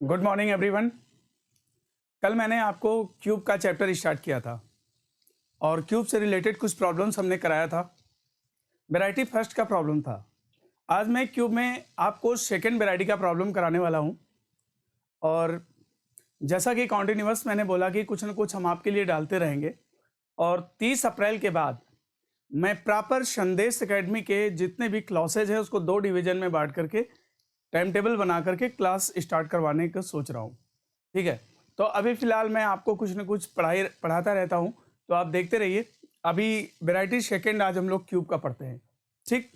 Good morning everyone. कल मैंने आपको क्यूब का चैप्टर स्टार्ट किया था और क्यूब से रिलेटेड कुछ प्रॉब्लम्स हमने कराया था। वैरायटी फर्स्ट का प्रॉब्लम था। आज मैं क्यूब में आपको सेकंड वैरायटी का प्रॉब्लम कराने वाला हूं। और जैसा कि कॉन्टिन्यूअस मैंने बोला कि कुछ ना कुछ हम आपके लिए डालते रहेंगे। और 30 अप्रैल के बाद मैं प्रॉपर संदेश एकेडमी के जितने भी क्लासेज हैं उसको 2 डिवीजन में बांट करके टाइम टेबल बना करके क्लास स्टार्ट करवाने का सोच रहा हूँ। ठीक है, तो अभी फ़िलहाल मैं आपको कुछ ना कुछ पढ़ाता रहता हूँ, तो आप देखते रहिए। अभी वैरायटी सेकंड आज हम लोग क्यूब का पढ़ते हैं। ठीक,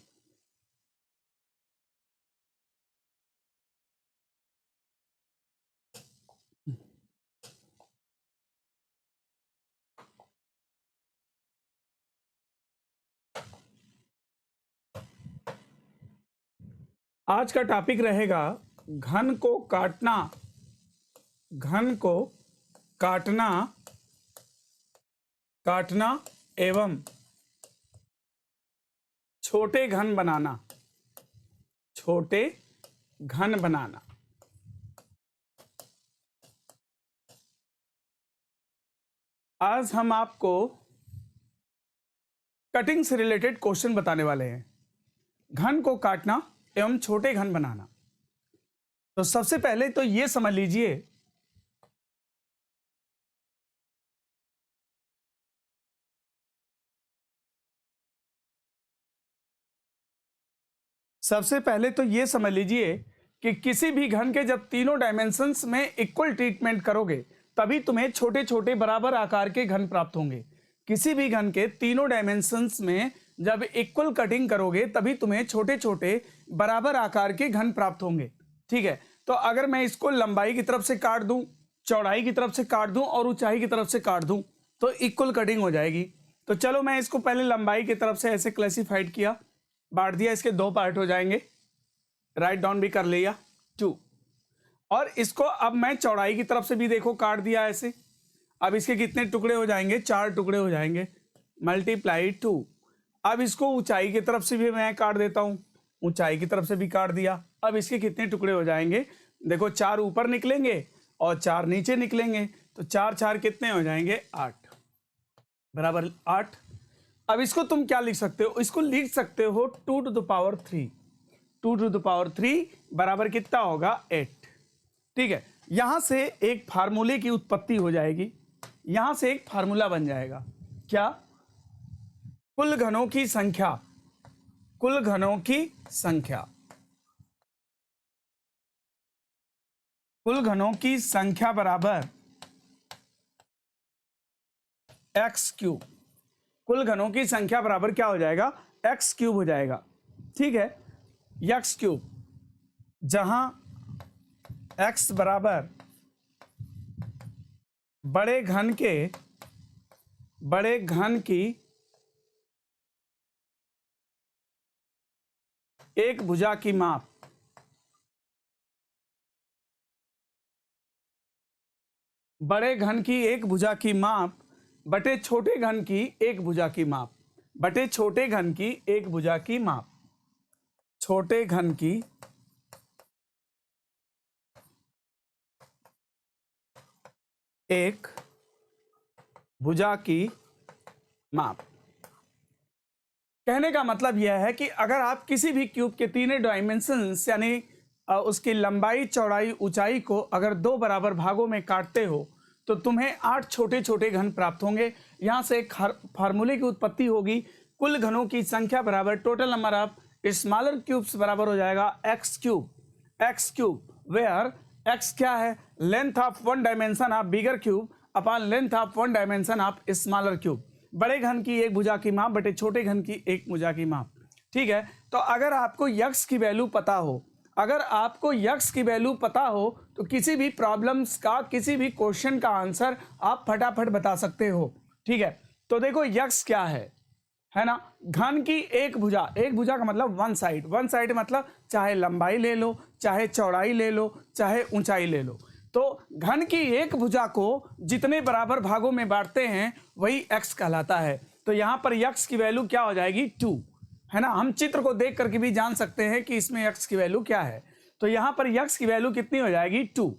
आज का टॉपिक रहेगा घन को काटना। घन को काटना काटना एवं छोटे घन बनाना। छोटे घन बनाना। आज हम आपको कटिंग से रिलेटेड क्वेश्चन बताने वाले हैं। घन को काटना एवं छोटे घन बनाना। तो सबसे पहले तो ये समझ लीजिए, सबसे पहले तो ये समझ लीजिए कि किसी भी घन के जब तीनों डायमेंशंस में इक्वल ट्रीटमेंट करोगे तभी तुम्हें छोटे छोटे बराबर आकार के घन प्राप्त होंगे। किसी भी घन के तीनों डायमेंशंस में जब इक्वल कटिंग करोगे तभी तुम्हें छोटे छोटे बराबर आकार के घन प्राप्त होंगे। ठीक है, तो अगर मैं इसको लंबाई की तरफ से काट दूं, चौड़ाई की तरफ से काट दूं और ऊंचाई की तरफ से काट दूं तो इक्वल कटिंग हो जाएगी। तो चलो मैं इसको पहले लंबाई की तरफ से ऐसे क्लासिफाइड किया, बांट दिया, इसके 2 पार्ट हो जाएंगे। राइट डाउन भी कर लिया 2। और इसको अब मैं चौड़ाई की तरफ से भी देखो काट दिया ऐसे। अब इसके कितने टुकड़े हो जाएंगे? 4 टुकड़े हो जाएंगे, मल्टीप्लाई 2। अब इसको ऊंचाई की तरफ से भी मैं काट देता हूं, ऊंचाई की तरफ से भी काट दिया। अब इसके कितने टुकड़े हो जाएंगे? देखो 4 ऊपर निकलेंगे और 4 नीचे निकलेंगे, तो 4 4 कितने हो जाएंगे? 8 बराबर 8। अब इसको तुम क्या लिख सकते हो? इसको लिख सकते हो 2 to the power 3। 2 to the power 3 बराबर कितना होगा? 8। ठीक है, यहां से एक फार्मूले की उत्पत्ति हो जाएगी। यहां से एक फार्मूला बन जाएगा। क्या? कुल घनों की संख्या। कुल घनों की संख्या। कुल घनों की संख्या बराबर एक्स क्यूब। कुल घनों की संख्या बराबर क्या हो जाएगा? एक्स क्यूब हो जाएगा। ठीक है, एक्स क्यूब, जहां एक्स बराबर बड़े घन की एक भुजा की माप। बड़े घन की एक भुजा की माप बटे छोटे घन की एक भुजा की माप। बटे छोटे घन की एक भुजा की माप। छोटे घन की एक भुजा की माप। कहने का मतलब यह है कि अगर आप किसी भी क्यूब के तीनों डायमेंशंस यानी उसकी लंबाई, चौड़ाई, ऊंचाई को अगर 2 बराबर भागों में काटते हो तो तुम्हें 8 छोटे छोटे घन प्राप्त होंगे। यहां से एक फार्मूले की उत्पत्ति होगी। कुल घनों की संख्या बराबर total number of smaller cubes बराबर हो जाएगा x cube. X cube where x क्या है? Length of one dimension of bigger cube upon length of one dimension of smaller cube. बड़े घन की एक भुजा की माप बटे छोटे घन की एक भुजा की माप। ठीक है, तो अगर आपको यक्स की वैल्यू पता हो, अगर आपको यक्स की वैल्यू पता हो तो किसी भी प्रॉब्लम्स का, किसी भी क्वेश्चन का आंसर आप फटाफट बता सकते हो। ठीक है, तो देखो यक्स क्या है ना? घन की एक भुजा। एक भुजा का मतलब वन साइड। वन साइड मतलब चाहे लंबाई ले लो, चाहे चौड़ाई ले लो, चाहे ऊंचाई ले लो। तो घन की एक भुजा को जितने बराबर भागों में बांटते हैं वही एक्स कहलाता है। तो यहां पर एक्स की वैल्यू क्या हो जाएगी? 2, है ना? हम चित्र को देख करके भी जान सकते हैं कि इसमें एक्स की वैल्यू क्या है। तो यहां पर एक्स की वैल्यू कितनी हो जाएगी? 2।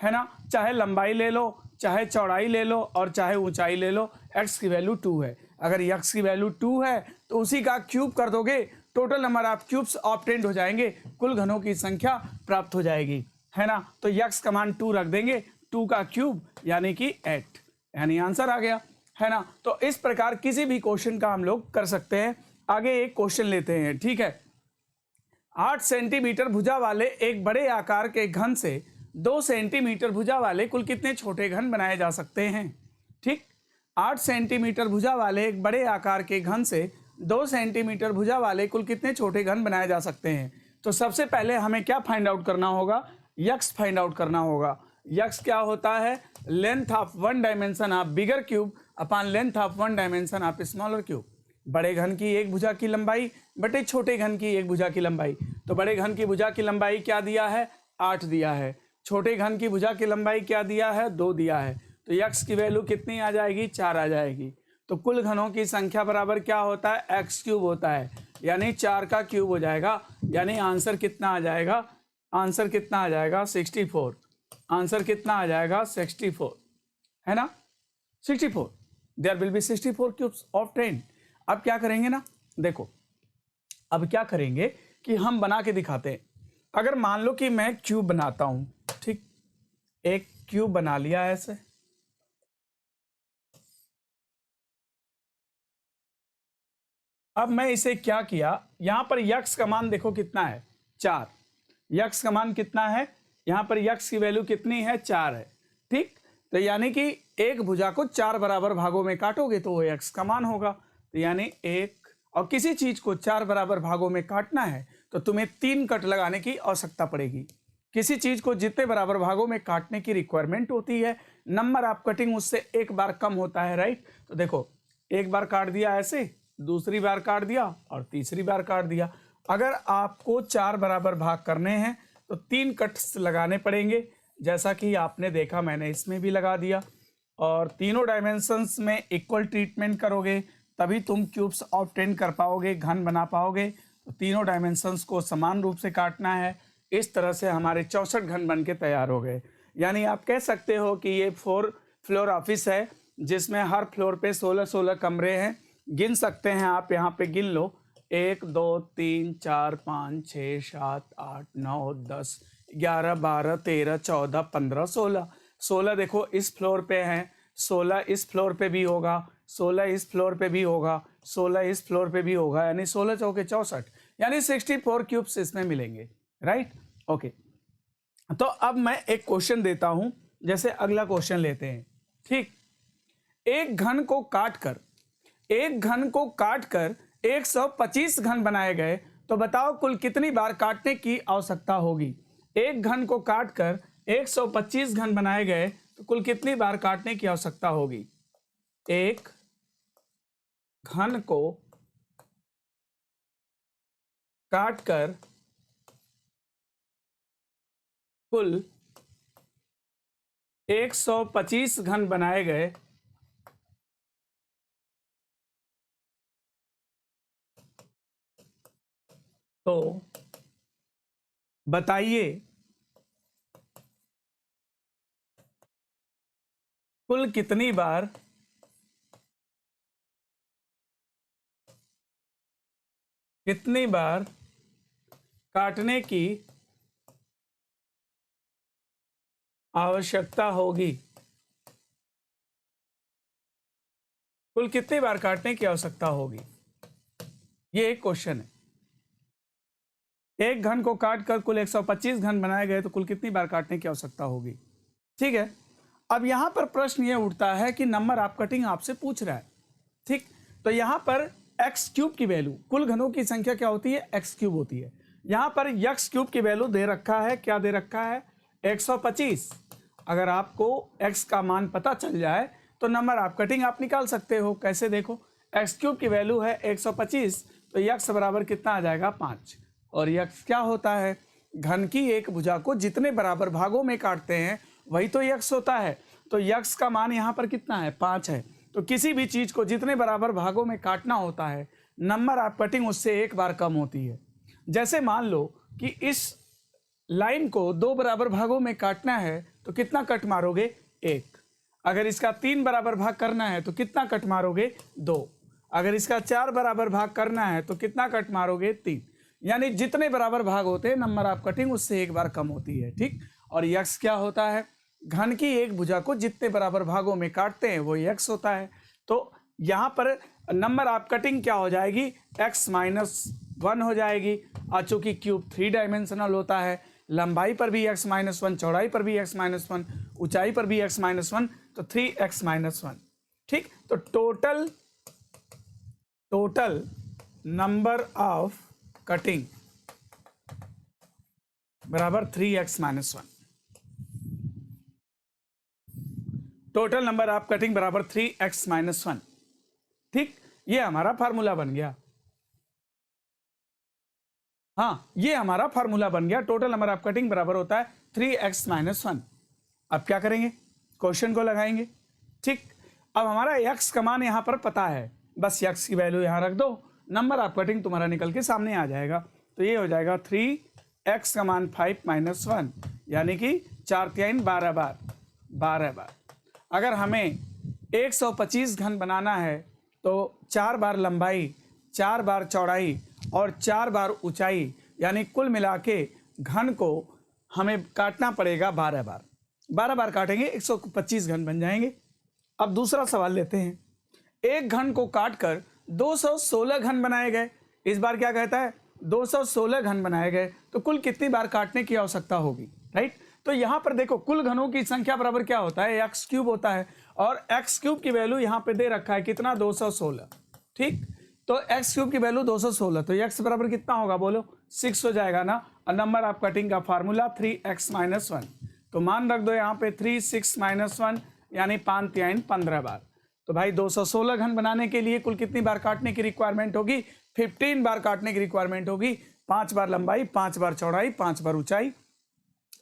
है ना। चाहे लंबाई ले लो, चाहे चौड़ाई ले लो और चाहे ऊंचाई ले लो, x की वैल्यू 2 है। अगर x की वैल्यू 2 है तो उसी का क्यूब कर दोगे, total number of cubes obtained हो जाएंगे, कुल घनों की संख्या प्राप्त हो जाएगी, है ना। तो x का मान 2 रख देंगे, 2 का क्यूब यानी कि 8, यानी आंसर आ गया, है ना। तो इस प्रकार किसी भी क्वेश्चन का हम लोग कर सकते हैं। आगे एक क्वेश्चन लेते हैं, ठीक है। 8 सेंटीमीटर भुजा वाले एक बड़े आकार के घन से 2 सेंटीमीटर भुजा वाले कुल कितने छोटे घन बनाए जा सकते हैं। ठीक, 8 सेंटीमीटर भुजा वाले एक बड़े आकार के घन से 2 सेंटीमीटर भुजा वाले कुल कितने छोटे घन बनाए जा सकते हैं। तो सबसे पहले हमें क्या फाइंड आउट करना होगा, यक्स फाइंड आउट करना होगा। यक्स क्या होता है, length of one dimension of bigger cube upon length of one dimension of smaller cube. बड़े घन की एक भुजा की लंबाई बटे छोटे घन की एक भुजा की लंबाई। तो बड़े घन की भुजा की लंबाई क्या दिया है, 8 दिया है। छोटे घन की भुजा की लंबाई क्या दिया है, 2 दिया है। तो यक्स की वैल्यू कितनी आ जाएगी, 4 आ जाएगी। तो कुल घनों की संख्या बराबर क्या होता है, एक्स क्यूब होता है, यानी 4 का क्यूब हो जाएगा। यानी आंसर कितना आ जाएगा, आंसर कितना आ जाएगा 64। आंसर कितना आ जाएगा 64, है ना, 64। There will be 64 cubes of 10। अब क्या करेंगे ना, देखो अब क्या करेंगे कि हम बना के दिखाते हैं। अगर मान लो कि मैं क्यूब बनाता हूं, ठीक, एक क्यूब बना लिया ऐसे, अब मैं इसे क्या किया, यहां पर यक्स का मान देखो कितना है, 4। यक्स का मान कितना है, यहां पर यक्स की वैल्यू कितनी है, 4 है। ठीक, तो यानी कि एक भुजा को 4 बराबर भागों में काटोगे तो वो यक्स का मान होगा। तो यानी एक, और किसी चीज को 4 बराबर भागों में काटना है तो तुम्हें 3 कट लगाने की आवश्यकता पड़ेगी। किसी चीज को जितने बराबर भागों में काटने की रिक्वायरमेंट होती है, नंबर ऑफ कटिंग उससे एक बार कम होता है, राइट। तो देखो एक बार काट दिया ऐसे, दूसरी बार काट दिया और तीसरी बार काट दिया। अगर आपको 4 बराबर भाग करने हैं तो 3 कट्स लगाने पड़ेंगे, जैसा कि आपने देखा मैंने इसमें भी लगा दिया। और तीनों डायमेंशंस में इक्वल ट्रीटमेंट करोगे तभी तुम क्यूब्स ऑब्टेन कर पाओगे, घन बना पाओगे। तो तीनों डायमेंशंस को समान रूप से काटना है। इस तरह से हमारे 64 घन बन के तैयार हो गए। यानी आप कह सकते हो कि ये 4 फ्लोर ऑफिस है जिसमें हर फ्लोर पे 16-16 कमरे हैं। गिन सकते हैं आप, यहाँ पे गिन लो, 1 2 3 4 5 6 7 8 9 10 11 12 13 14 15 16। 16 देखो इस फ्लोर पे हैं, 16 इस फ्लोर पे भी होगा, 16 इस फ्लोर पे भी होगा, 16 इस फ्लोर पे भी होगा, यानी 16 चौके 64, यानी 64 क्यूब्स इसमें मिलेंगे, राइट। ओके, तो अब मैं एक क्वेश्चन देता हूं, जैसे अगला क्वेश्चन लेते हैं। ठीक, एक घन को काटकर 125 घन बनाए गए, तो बताओ कुल कितनी बार काटने की आवश्यकता होगी। एक घन को काटकर 125 घन बनाए गए तो कुल कितनी बार काटने की आवश्यकता होगी। एक घन को काटकर कुल 125 घन बनाए गए तो बताइए कुल कितनी बार काटने की आवश्यकता होगी। कुल कितनी बार काटने की आवश्यकता होगी, ये एक क्वेश्चन है। एक घन को काटकर कुल 125 घन बनाए गए तो कुल कितनी बार काटने की आवश्यकता होगी। ठीक है, अब यहां पर प्रश्न ये उठता है कि नंबर ऑफ कटिंग आपसे पूछ रहा है। ठीक, तो यहां पर एक्स क्यूब की वैल्यू, कुल घनों की संख्या क्या होती है, एक्स क्यूब होती है। यहां पर एक्स क्यूब की वैल्यू दे रखा है, क्या दे रखा है, 125। अगर आपको एक्स का मान पता चल जाए तो नंबर ऑफ कटिंग आप निकाल सकते हो। कैसे, देखो एक्स क्यूब की वैल्यू है 125, तो यक्स बराबर कितना आ जाएगा, 5। और यक्स क्या होता है, घन की एक भुजा को जितने बराबर भागों में काटते हैं वही तो यक्स होता है। तो यक्स का मान यहाँ पर कितना है, 5 है। तो किसी भी चीज को जितने बराबर भागों में काटना होता है, नंबर ऑफ कटिंग उससे एक बार कम होती है। जैसे मान लो कि इस लाइन को 2 बराबर भागों में काटना है तो कितना कट मारोगे? 1। अगर इसका 3 बराबर भाग करना है तो कितना कट मारोगे? 2। अगर इसका 4 बराबर भाग करना है तो कितना कट मारोगे? 3। यानी जितने बराबर भाग होते हैं नंबर ऑफ कटिंग उससे एक बार कम होती है, ठीक। और यक्स क्या होता है? घन की एक भुजा को जितने बराबर भागों में काटते हैं वो यक्स होता है। तो यहाँ पर नंबर ऑफ कटिंग क्या हो जाएगी? x-1 हो जाएगी। और चूंकि क्यूब 3 डायमेंशनल होता है, लंबाई पर भी x-1, चौड़ाई पर भी x-1, ऊंचाई पर भी x-1, तो 3x-1, ठीक। तो टोटल नंबर ऑफ कटिंग बराबर 3x-1। Total number of cutting बराबर 3x-1, ठीक। ये हमारा फार्मूला बन गया। हाँ, ये हमारा फार्मूला बन गया। टोटल नंबर ऑफ कटिंग बराबर होता है 3x-1। अब क्या करेंगे? क्वेश्चन को लगाएंगे, ठीक। अब हमारा x का मान यहाँ पर पता है, बस x की वैल्यू यहाँ रख दो, नंबर ऑफ कटिंग तुम्हारा निकल के सामने आ जाएगा। तो ये हो जाएगा 3x का मान 5-1, यानी कि 4×3 12 बार, 12 बार। अगर हमें 125 घन बनाना है तो 4 बार लंबाई, 4 बार चौड़ाई और 4 बार ऊंचाई, यानी कुल मिला के घन को हमें काटना पड़ेगा 12 बार। 12 बार काटेंगे 125 घन बन जाएंगे। अब दूसरा सवाल लेते हैं। एक घन को काटकर 216 घन बनाए गए। इस बार क्या कहता है? 216 घन बनाए गए, तो कुल कितनी बार काटने की आवश्यकता होगी, राइट। तो यहाँ पर देखो कुल घनों की संख्या बराबर क्या होता है? x³ होता है, और x³ की वैल्यू यहाँ पे दे रखा है कितना? 216, ठीक। तो x³ की वैल्यू 216, तो x बराबर कितना होगा बोलो? 6 हो जाएगा ना। और नंबर ऑफ कटिंग का फार्मूला 3x-1, तो मान रख दो यहाँ पे 3 6-1, यानी 5×3 15 बार। तो भाई 216 घन बनाने के लिए कुल कितनी बार काटने की रिक्वायरमेंट होगी? 15 बार काटने की रिक्वायरमेंट होगी। 5 बार लंबाई, 5 बार चौड़ाई, 5 बार ऊंचाई।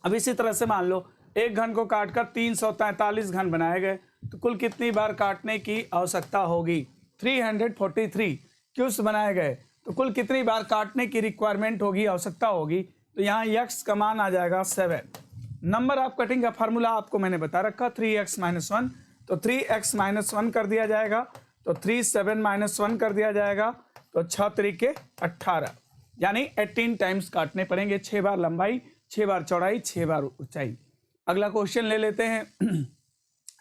अब इसी तरह से मान लो एक घन को काटकर 343 घन बनाए गए, तो कुल कितनी बार काटने की आवश्यकता होगी? 343 क्यूब्स बनाए गए, तो कुल कितनी बार काटने की रिक्वायरमेंट होगी, आवश्यकता होगी? तो यहाँ x का मान आ जाएगा 7। नंबर ऑफ कटिंग का फार्मूला आपको मैंने बता रखा 3x-1, तो 3x-1 कर दिया जाएगा, तो 3 7-1 कर दिया जाएगा, तो 6×3 18, यानी 18 टाइम्स काटने पड़ेंगे। 6 बार लंबाई, 6 बार चौड़ाई, 6 बार ऊंचाई। अगला क्वेश्चन ले लेते हैं।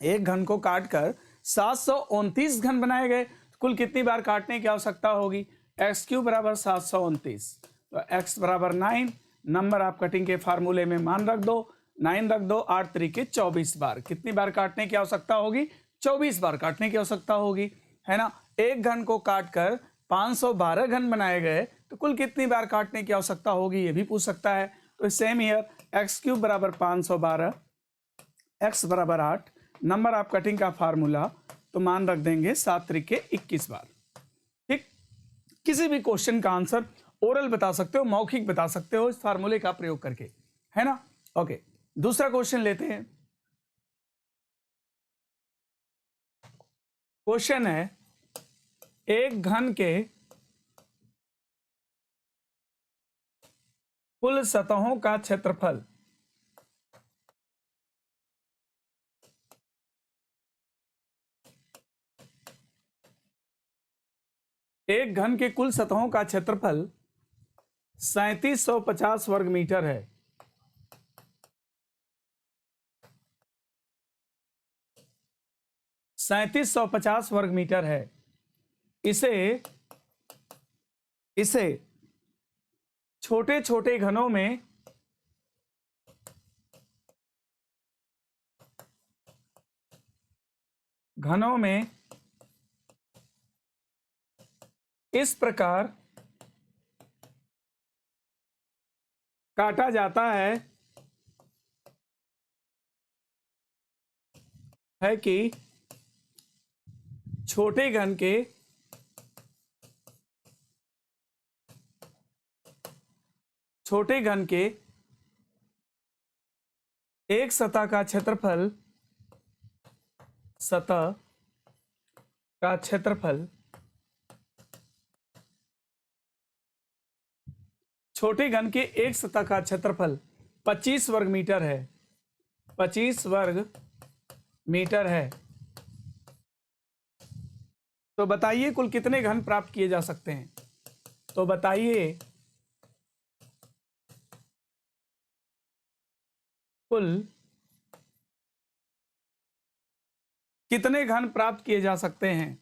एक घन को काटकर 729 घन बनाए गए, कुल कितनी बार काटने की आवश्यकता होगी? x³ बराबर 729, तो x बराबर 9। नंबर ऑफ कटिंग के फार्मूले में मान रख दो, 9 रख दो, 8×3 24 बार। कितनी बार काटने की आवश्यकता होगी? 24 बार काटने की आवश्यकता होगी, है ना। एक घन को काटकर 512 घन बनाए गए, तो कुल कितनी बार काटने की आवश्यकता होगी, ये भी पूछ सकता है। तो सेम ईयर x³ बराबर 512, x बराबर 8। नंबर ऑफ कटिंग का फार्मूला तो मान रख देंगे 7×3 21 बार, ठीक। किसी भी क्वेश्चन का आंसर ओरल बता सकते हो, मौखिक बता सकते हो इस फार्मूले का प्रयोग करके, है ना। ओके, दूसरा क्वेश्चन लेते हैं। क्वेश्चन है एक घन के कुल सतहों का क्षेत्रफल एक घन के कुल सतहों का क्षेत्रफल 3750 वर्ग मीटर है। सैंतीस सौ 50 वर्ग मीटर है। इसे छोटे छोटे घनों में इस प्रकार काटा जाता है कि छोटे घन के एक सतह का क्षेत्रफल छोटे घन के एक सतह का क्षेत्रफल 25 वर्ग मीटर है। 25 वर्ग मीटर है, तो बताइए कुल कितने घन प्राप्त किए जा सकते हैं? तो बताइए कुल कितने घन प्राप्त किए जा सकते हैं?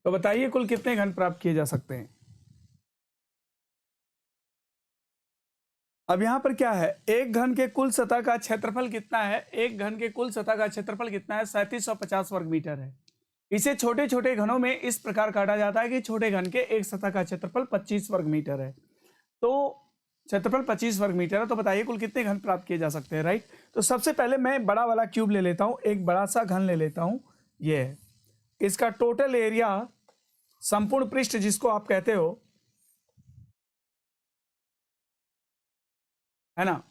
तो बताइए कुल कितने घन प्राप्त किए जा सकते हैं? अब यहां पर क्या है, एक घन के कुल सतह का क्षेत्रफल कितना है? एक घन के कुल सतह का क्षेत्रफल कितना है? 3750 वर्ग मीटर है। इसे छोटे छोटे घनों में इस प्रकार काटा जाता है कि छोटे घन के एक सतह का क्षेत्रफल 25 वर्ग मीटर है। तो क्षेत्रफल 25 वर्ग मीटर है, तो बताइए कुल कितने घन प्राप्त किए जा सकते हैं, राइट? तो सबसे पहले मैं बड़ा वाला क्यूब ले लेता हूं, एक बड़ा सा घन ले लेता हूं, ये है इसका टोटल एरिया, संपूर्ण पृष्ठ जिसको आप कहते हो, है ना,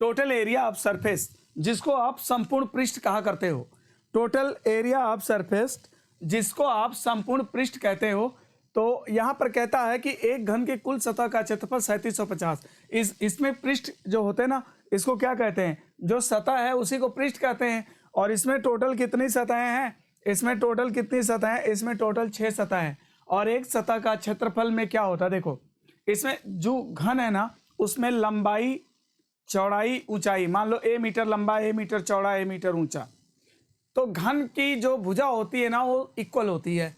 टोटल एरिया ऑफ सरफेस जिसको आप संपूर्ण पृष्ठ कहा करते हो, टोटल एरिया ऑफ सरफेस जिसको आप संपूर्ण पृष्ठ कहते हो। तो यहां पर कहता है कि एक घन के कुल सतह का क्षेत्रफल 3750, इसमें पृष्ठ जो होते हैं ना, इसको क्या कहते हैं? जो सतह है उसी को पृष्ठ कहते हैं। और इसमें टोटल कितनी सतहें हैं? इसमें टोटल कितनी सतहें? इसमें टोटल 6 सतह है। और एक सतह का क्षेत्रफल में क्या होता है, देखो इसमें जो घन है ना, उसमें लंबाई, चौड़ाई, ऊंचाई, मान लो ए मीटर लंबा, ए मीटर चौड़ा, ए मीटर ऊंचा, तो घन की जो भुजा होती है ना वो इक्वल होती है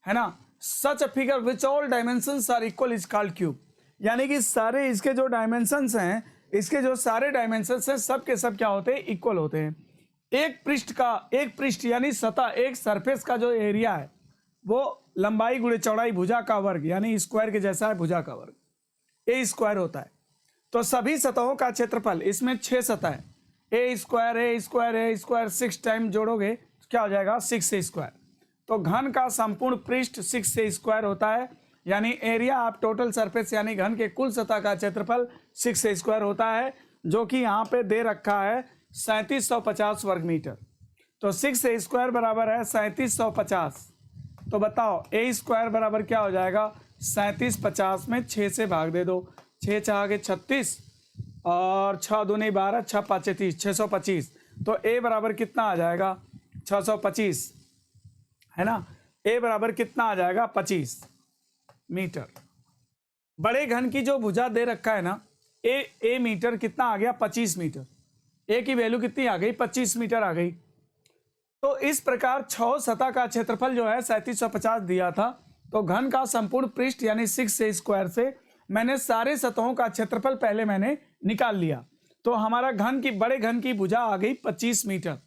ना। Such a figure which all dimensions are equal is called cube, यानी कि सारे इसके जो डायमेंशंस हैं, इसके जो सारे डायमेंशंस हैं, सब के सब क्या होते हैं? इक्वल होते हैं। एक पृष्ठ यानी सतह, एक सरफेस का जो एरिया है वो लंबाई गुणे चौड़ाई भुजा का वर्ग, यानी स्क्वायर के जैसा है, भुजा का वर्ग, ए स्क्वायर होता है। तो सभी सतहों का क्षेत्रफल, इसमें 6 सतह है, ए स्क्वायर ए स्क्वायर ए स्क्वायर, 6 टाइम जोड़ोगे तो क्या हो जाएगा? 6 ए स्क्वायर। तो घन का संपूर्ण पृष्ठ 6 ए स्क्वायर होता है, यानी एरिया ऑफ टोटल सरफेस यानी घन के कुल सतह का क्षेत्रफल 6 ए स्क्वायर होता है, जो कि यहाँ पे दे रखा है 3750 वर्ग मीटर। तो 6 ए स्क्वायर बराबर है 3750। तो बताओ ए स्क्वायर बराबर क्या हो जाएगा? 3750 में 6 से भाग दे दो, 6 छः के 36 और 6 दूनी 12, 6 पाँचे 30, 625। तो ए बराबर कितना आ जाएगा? 625, है ना। ए बराबर कितना आ जाएगा? 25 मीटर। बड़े घन की जो भुजा दे रखा है ना, ए मीटर कितना आ गया? 25 मीटर। ए की वैल्यू कितनी आ गई? 25 मीटर आ गई। तो इस प्रकार 6 सतह का क्षेत्रफल जो है 3750 दिया था। तो घन का संपूर्ण पृष्ठ यानी 6 ए स्क्वायर से मैंने सारे सतहों का क्षेत्रफल पहले मैंने निकाल लिया। तो हमारा बड़े घन की भुजा आ गई 25 मीटर।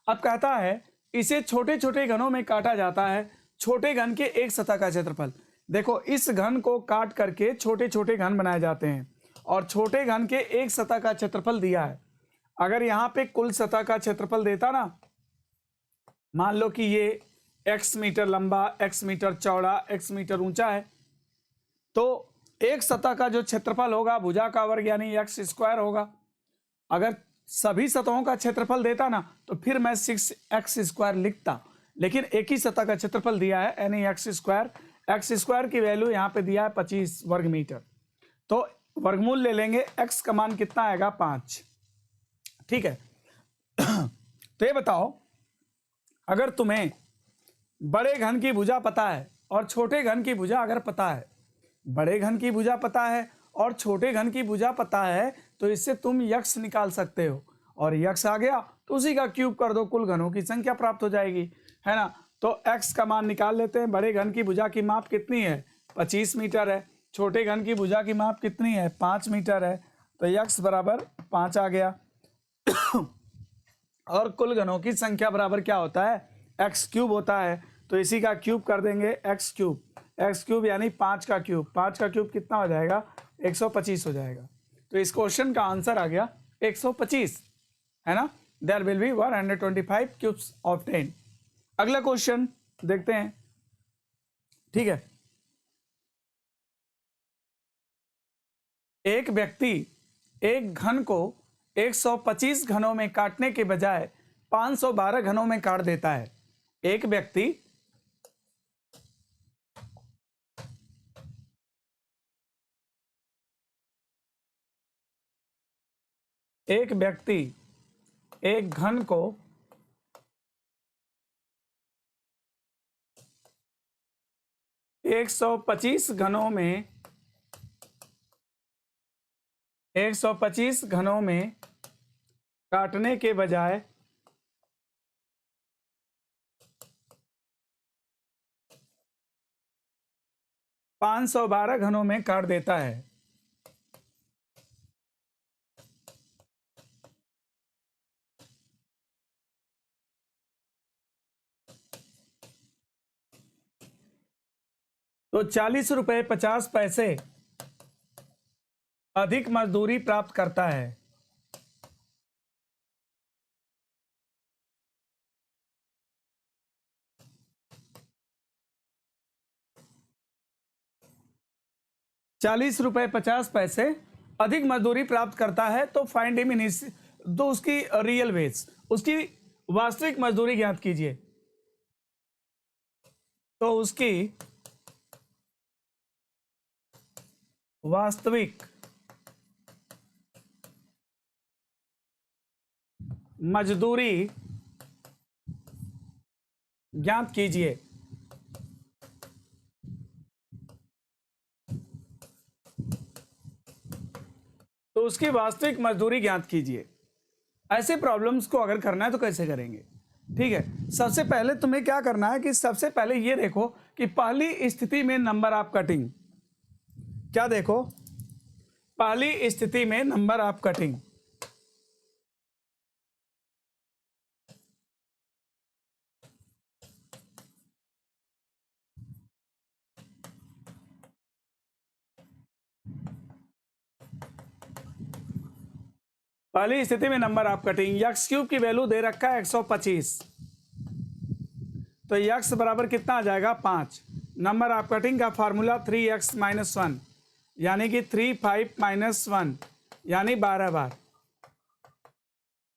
अब कहता है इसे छोटे छोटे घनों में काटा जाता है, छोटे घन के एक सतह का क्षेत्रफल। देखो इस घन को काट करके छोटे छोटे घन बनाए जाते हैं, और छोटे घन के एक सतह का क्षेत्रफल दिया है। अगर यहाँ पे कुल सतह का क्षेत्रफल देता ना, मान लो कि ये x मीटर लंबा, x मीटर चौड़ा, x मीटर ऊंचा है, तो एक सतह का जो क्षेत्रफल होगा भुजा का वर्ग यानी एक्स स्क्वायर होगा। अगर सभी सतहों का क्षेत्रफल देता ना तो फिर मैं 6x स्क्वायर लिखता, लेकिन एक ही सतह का क्षेत्रफल दिया है यानी एक्स स्क्वायर की वैल्यू यहाँ पे दिया है 25 वर्ग मीटर। तो वर्गमूल ले लेंगे, x का मान कितना आएगा? 5। ठीक है। तो ये बताओ, अगर तुम्हें बड़े घन की भुजा पता है और छोटे घन की भुजा अगर पता है, बड़े घन की भुजा पता है और छोटे घन की भुजा पता है, तो इससे तुम यक्ष निकाल सकते हो, और यक्ष आ गया तो उसी का क्यूब कर दो, कुल घनों की संख्या प्राप्त हो जाएगी, है ना। तो x का मान निकाल लेते हैं। बड़े घन की भुजा की माप कितनी है? 25 मीटर है। छोटे घन की भुजा की माप कितनी है? 5 मीटर है। तो यक्ष बराबर 5 आ गया। और कुल घनों की संख्या बराबर क्या होता है? एक्स क्यूब होता है। तो इसी का क्यूब कर देंगे, एक्स क्यूब यानी 5 का क्यूब। 5 का क्यूब कितना हो जाएगा? 125 हो जाएगा। तो इस क्वेश्चन का आंसर आ गया 125, है ना। There will be 125 cubes of 10। अगला क्वेश्चन देखते हैं, ठीक है। एक व्यक्ति एक घन को 125 घनों में काटने के बजाय 512 घनों में काट देता है। एक व्यक्ति एक घन को 125 घनों में 125 घनों में काटने के बजाय 512 घनों में काट देता है। तो 40 रुपये 50 पैसे अधिक मजदूरी प्राप्त करता है। ₹40.50 अधिक मजदूरी प्राप्त करता है। तो फाइंड हिम इन तो उसकी रियल वेज, उसकी वास्तविक मजदूरी ज्ञात कीजिए। तो उसकी वास्तविक मजदूरी ज्ञात कीजिए। तो उसकी वास्तविक मजदूरी ज्ञात कीजिए। ऐसे प्रॉब्लम्स को अगर करना है तो कैसे करेंगे? ठीक है, सबसे पहले तुम्हें क्या करना है कि सबसे पहले ये देखो कि पहली स्थिति में नंबर ऑफ कटिंग क्या, देखो पहली स्थिति में नंबर ऑफ कटिंग पहली स्थिति में number of cutting x cube की वैल्यू दे रखा है 125, तो यक्स बराबर कितना आ जाएगा 5। नंबर ऑफ कटिंग का फार्मूला 3x-1 यानी कि 3 5 -1 यानी 12 बार।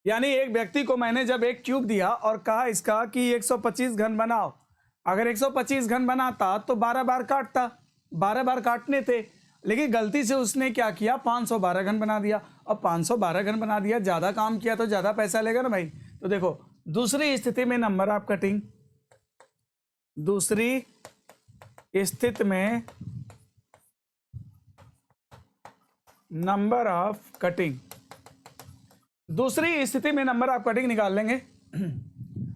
यानी एक व्यक्ति को मैंने जब एक क्यूब दिया और कहा इसका कि 125 घन बनाओ, अगर 125 घन बनाता तो 12 बार काटता, 12 बार काटने थे, लेकिन गलती से उसने क्या किया 512 घन बना दिया। अब 512 घन बना दिया, ज़्यादा काम किया तो ज़्यादा पैसा लेगा ना भाई। तो देखो दूसरी स्थिति में नंबर ऑफ कटिंग, दूसरी स्थिति में नंबर ऑफ कटिंग, दूसरी स्थिति में नंबर ऑफ कटिंग निकाल लेंगे।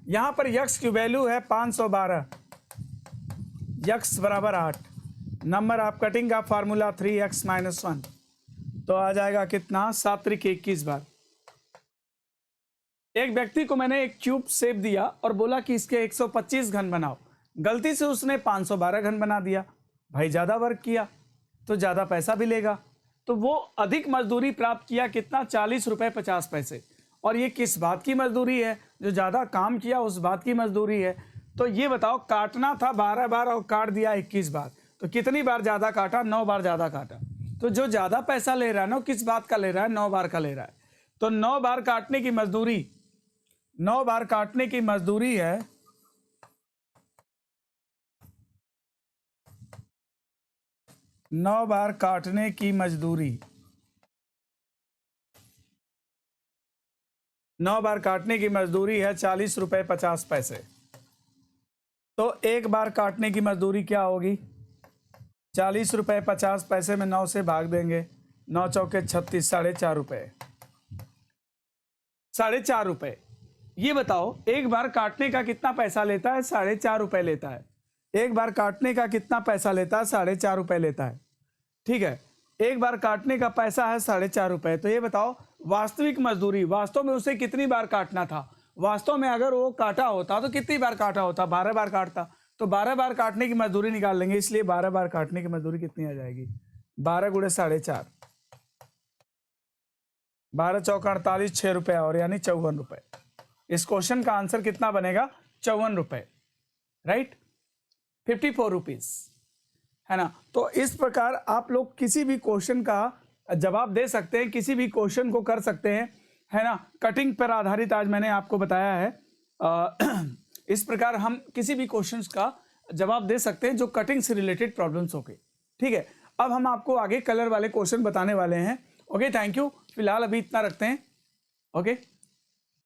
यहां पर यक्स की वैल्यू है 512, यक्स बराबर 8, नंबर ऑफ कटिंग का फार्मूला 3x-1, तो आ जाएगा कितना 7 त्रिक 21 बार। एक व्यक्ति को मैंने एक क्यूब शेप दिया और बोला कि इसके 125 घन बनाओ, गलती से उसने 512 घन बना दिया। भाई ज़्यादा वर्क किया तो ज़्यादा पैसा भी लेगा, तो वो अधिक मजदूरी प्राप्त किया, कितना 40 रुपये 50 पैसे। और ये किस बात की मजदूरी है? जो ज़्यादा काम किया उस बात की मजदूरी है। तो ये बताओ, काटना था 12 बार और काट दिया 21 बार, तो कितनी बार ज़्यादा काटा? 9 बार ज़्यादा काटा। तो जो ज़्यादा पैसा ले रहा है ना, किस बात का ले रहा है? 9 बार का ले रहा है। तो 9 बार काटने की मजदूरी, 9 बार काटने की मजदूरी है 9 बार काटने की मजदूरी, 9 बार काटने की मजदूरी है 40 रुपये 50 पैसे। तो एक बार काटने की मजदूरी क्या होगी? 40 रुपये 50 पैसे में 9 से भाग देंगे, 9 चौके 36, 4.5 रुपये, 4.5 रुपये। ये बताओ एक बार काटने का कितना पैसा लेता है? 4.5 रुपये लेता है। एक बार काटने का कितना पैसा लेता है? 4.5 रुपये लेता है। ठीक है, एक बार काटने का पैसा है 4.5 रुपये। तो ये बताओ वास्तविक मजदूरी, वास्तव में उसे कितनी बार काटना था? वास्तव में अगर वो काटा होता तो कितनी बार काटा होता? 12 बार काटता, तो 12 बार काटने की मजदूरी निकाल लेंगे। इसलिए 12 बार काटने की मजदूरी कितनी आ जाएगी? 12 गुणे 4.5, 12 चौका 48, 6 रुपये और यानी 54 रुपये। इस क्वेश्चन का आंसर कितना बनेगा? 54 रुपये, राइट, 54 रुपीज, है ना। तो इस प्रकार आप लोग किसी भी क्वेश्चन का जवाब दे सकते हैं, किसी भी क्वेश्चन को कर सकते हैं। है ना, कटिंग पर आधारित आज मैंने आपको बताया है। इस प्रकार हम किसी भी क्वेश्चंस का जवाब दे सकते हैं जो कटिंग से रिलेटेड प्रॉब्लम्स हो गए। ठीक है, अब हम आपको आगे कलर वाले क्वेश्चन बताने वाले हैं। Okay, thank you. फिलहाल अभी इतना रखते हैं। ओके।